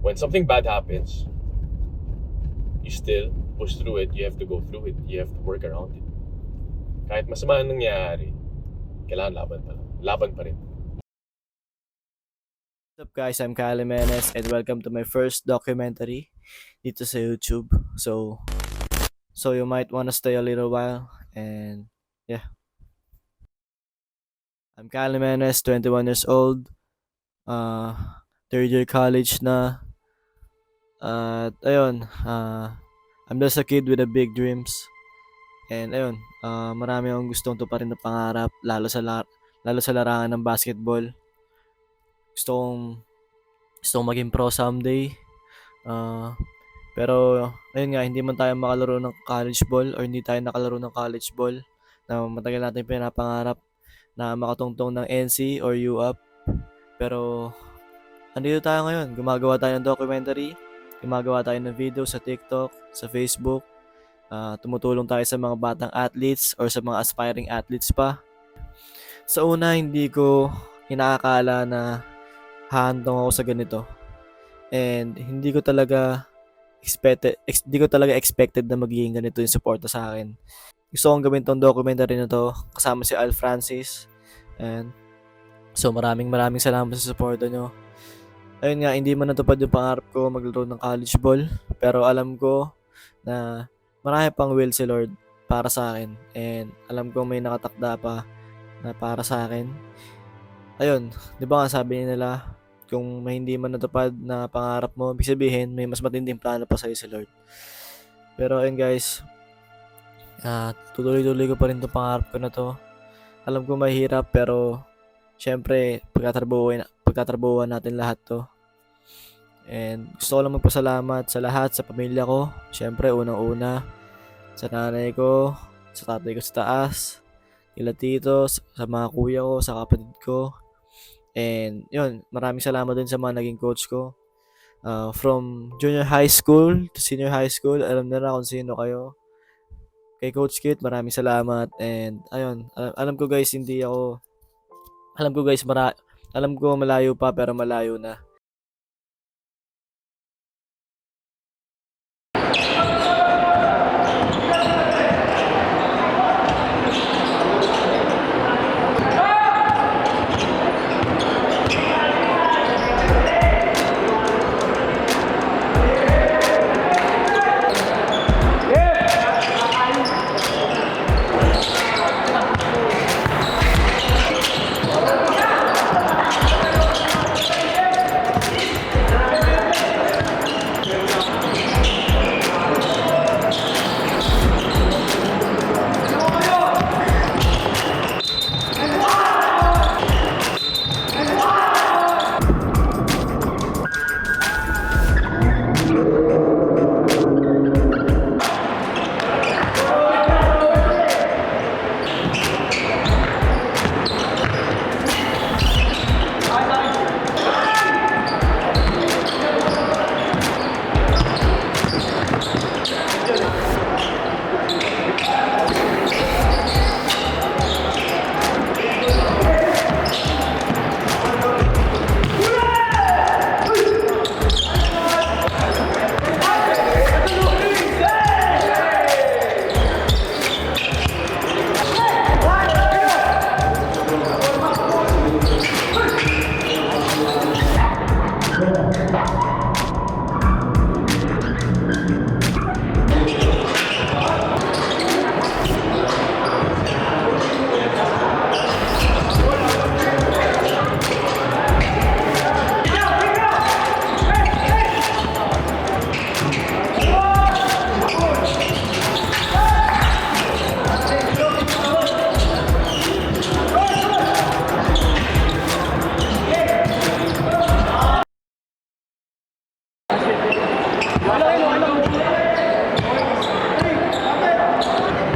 when something bad happens, you still push through it. You have to go through it. You have to work around it. Kahit masama ang nangyayari, kailangan laban pa rin. What's up guys, I'm Kyle Jimenez and welcome to my first documentary dito sa YouTube. So you might wanna stay a little while and yeah. I'm Kyle Jimenez, 21 years old, third year college na. At ayun, I'm just a kid with a big dreams. And ayun, marami akong gustong tuparin na pangarap lalo sa larangan ng basketball. Gusto kong maging pro someday. Pero ayun nga, hindi man tayo makalaro ng college ball or hindi tayo nakalaro ng college ball na matagal natin pinapangarap na makatungtong ng NC or UAP. Pero andito tayo ngayon, gumagawa tayo ng documentary, gumagawa tayo ng video sa TikTok, sa Facebook. Tumutulong tayo sa mga batang athletes or sa mga aspiring athletes pa. Sa una, hindi ko inaakala na hahantong ako sa ganito. And hindi ko talaga expected na magiging ganito yung suporta sa akin. Gusto kong gawin tong documentary na to kasama si Al Francis. And so maraming salamat sa suporta nyo. Ayun nga, hindi man natupad yung pangarap ko maglaro ng college ball. Pero alam ko na marami pang will si Lord para sa akin. And alam ko may nakatakda pa na para sa akin. Ayun, di ba nga sabi nila, kung may hindi man natupad na pangarap mo, ibig sabihin may mas matinding plano pa sa'yo si Lord. Pero ayun guys, tuloy-tuloy ko pa rin itong pangarap ko na to. Alam ko mahirap pero syempre pagkatrabahuan natin lahat to. And gusto ko lang magpasalamat sa lahat, sa pamilya ko. Syempre unang-una sa nanay ko, sa tatay ko sa taas, kila tito, sa mga kuya ko, sa kapatid ko. And yun, maraming salamat din sa mga naging coach ko. From junior high school to senior high school, alam nila kung sino kayo. Kay Coach Kit, maraming salamat. And ayun, alam ko guys, alam ko malayo pa pero malayo na.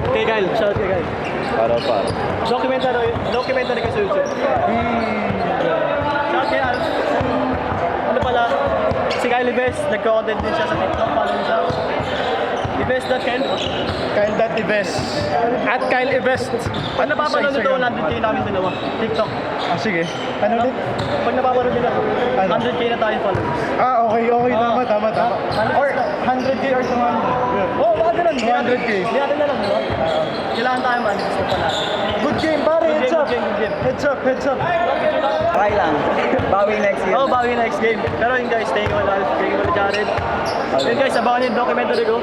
Okay, Kyle. Shout out kay Kyle. Para. Documentary ka sa YouTube. Shout out kay Al. Ano pala? Si Kyle Libes, nagko-content din siya sa TikTok. Follow niyo siya. Ibes.Kyle. Kyle.Ibes. At Kyle Ibest. Pag napapanood nito, 100k namin dalawa. TikTok. Sige. Ano ulit? Pag napapanood nila, Ano? 100k na tayo followers. Okay. Tama. Or 100k or 200. Yun. Oo, baka ganun. 200K. Hindi natin alam, di ba? Kailangan tayo man. Gusto pa natin. Good game, pare. Good Heads up. game, good game. Heads up. Okay lang. Bawi next year. Oo, bawi next game. Pero yun guys, thank you all. Thank you all, Jared. Yun guys, abangan yung documentary ko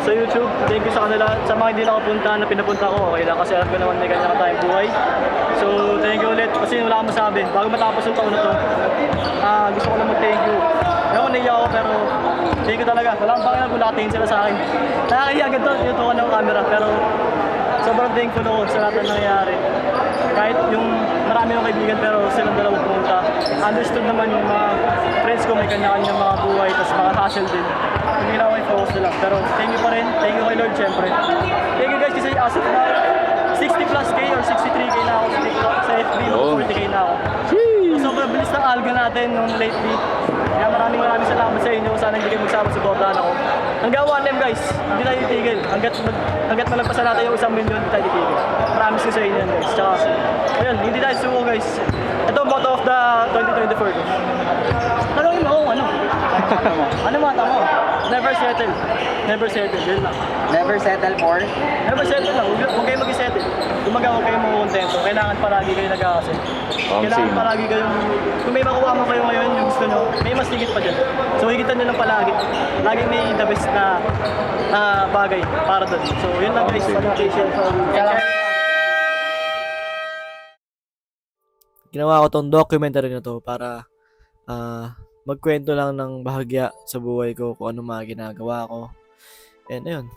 sa YouTube. Thank you sa kanila. Sa mga hindi nakapunta na pinapunta ko, okay lang. Kasi alam ko naman may kanya tayong buhay. So, thank you ulit. Kasi wala akong masabi. Bago matapos yung taon na to, gusto ko lang mag-thank you. Ewan, naiyak ako, pero thank you talaga. Wala akong pakialam kung nakatingin sila sa akin. Nakakahiya ganito, tinutukan ng camera. Pero sobrang thankful ako sa lahat ng nangyayari. Kahit yung marami yung kaibigan pero silang dalawa pumunta. Understood naman yung mga friends ko may kanya-kanyang mga buhay tapos mga hassle din. Hindi na ako i-focus nila. Pero thank you pa rin. Thank you kay Lord syempre. Thank you guys kasi as of now, 60 plus K or 63K na ako sa TikTok. Sa FB, 40K na ako. So, sobrang bilis ng algo natin nung lately. Kaya maraming salamat sa inyo. Sana hindi kayo magsama sa bordahan ako. Hanggang 1M guys, hindi tayo titigil. Hanggat malagpasan natin yung 1 million, hindi tayo titigil. Promise ko sa inyo guys. Tsaka, ayun, hindi tayo suko guys. Ito ang motto of the 2024 ko. Tanongin mo kung ano. Ano mata mo? Never settle. Never settle. Yun lang. Never settle for? Never settle lang. Huwag kayo mag-settle. Kumaga huwag kayo makontento. Kailangan palagi kayo nag-aasal. Kailangan palagi kayong... Kung may makuha mo kayo ngayon, yung gusto nyo, may mas higit pa dyan. So higitan nyo lang palagi. Laging may the best na bagay para doon. So yun lang guys. Ginawa ko tong documentary na to para magkwento lang ng bahagya sa buhay ko kung ano mga ginagawa ko. And ayun.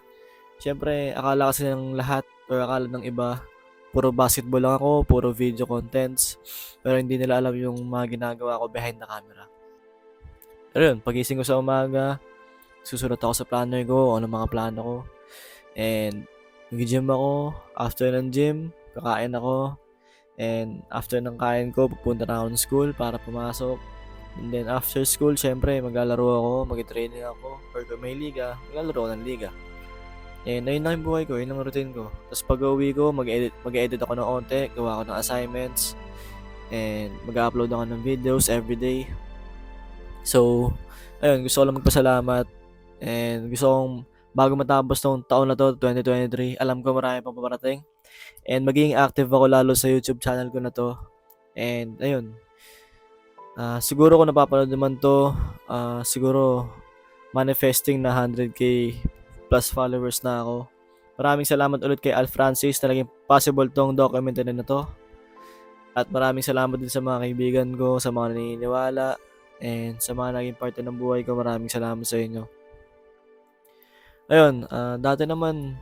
Siyempre, akala kasi ng lahat or akala ng iba, puro basketball lang ako, puro video contents. Pero hindi nila alam yung mga ginagawa ko behind the camera. Pero yun, pagising ko sa umaga, susulat ako sa planner ko, ano mga plano ko. And nag-gym ako, after ng gym, kakain ako. And after ng kain ko, pupunta na ako ng school para pumasok. And then after school, syempre maglalaro ako, mag-training ako. Or kung may liga, maglalaro ako ng liga. And ayun lang yung buhay ko, yun ang routine ko. Tapos pag uwi ko, mag-edit ako ng onte, gawa ako ng assignments. And mag-upload ako ng videos everyday. So, ayun, gusto ko lang magpasalamat. And gusto kong, bago matapos tong taon na to, 2023, alam ko marami pang paparating. And magiging active ako lalo sa YouTube channel ko na to. And ayun, siguro kung napapanood naman to, siguro manifesting na 100k plus followers na ako. Maraming salamat ulit kay Al Francis, talagang possible tong documentary na to. At maraming salamat din sa mga kaibigan ko, sa mga naniniwala, and sa mga naging parte ng buhay ko. Maraming salamat sa inyo. Ayun, dati naman,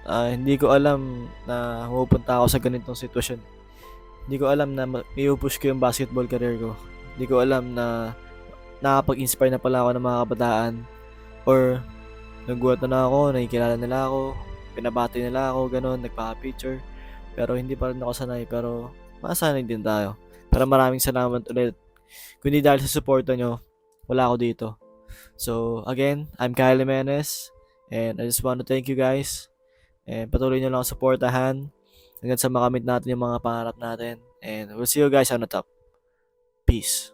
hindi ko alam na pupunta ako sa ganitong sitwasyon. Hindi ko alam na i-push ko yung basketball career ko. Hindi ko alam na nakapag-inspire na pala ako ng mga kabataan. Or naggulat na ako, nakikilala nila ako, pinabati nila ako, ganun, nagpaka-picture. Pero hindi pa rin ako sanay, pero masanay din tayo. Pero maraming salamat ulit. Kung hindi dahil sa suporta nyo, wala ako dito. So again, I'm Kyle Jimenez, and I just want to thank you guys. And patuloy nyo lang supportahan hanggang sa makamit natin yung mga pangarap natin. And we'll see you guys on the top. Peace.